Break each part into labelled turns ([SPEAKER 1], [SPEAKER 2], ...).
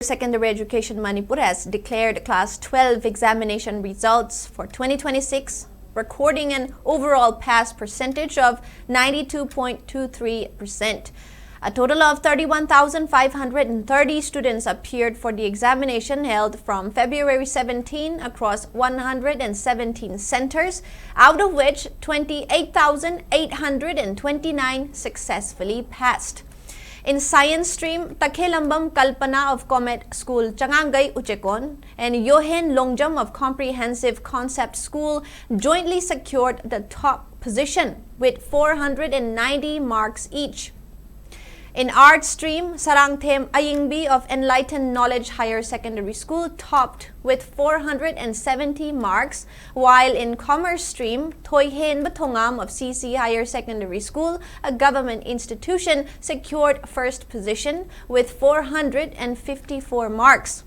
[SPEAKER 1] Secondary Education Manipur has declared Class 12 examination results for 2026, recording an overall pass percentage of 92.23%. A total of 31,530 students appeared for the examination held from February 17 across 117 centers, out of which 28,829 successfully passed. In Science Stream, Takhelambam Kalpana of Comet School, Changangai Uchekon, and Yohen Longjam of Comprehensive Concept School jointly secured the top position with 490 marks each. In Art Stream, Sarangthem Ayingbi of Enlightened Knowledge Higher Secondary School topped with 470 marks, while in Commerce Stream, Toyhen Bathongam of CC Higher Secondary School, a government institution, secured first position with 454 marks.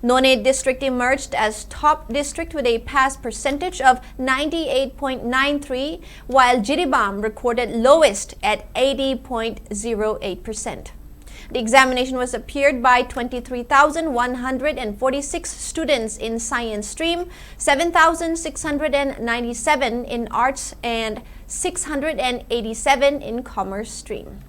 [SPEAKER 1] Nonne District emerged as top district with a pass percentage of 98.93%, while Jiribam recorded lowest at 80.08%. The examination was appeared by 23,146 students in Science Stream, 7,697 in Arts, and 687 in Commerce Stream.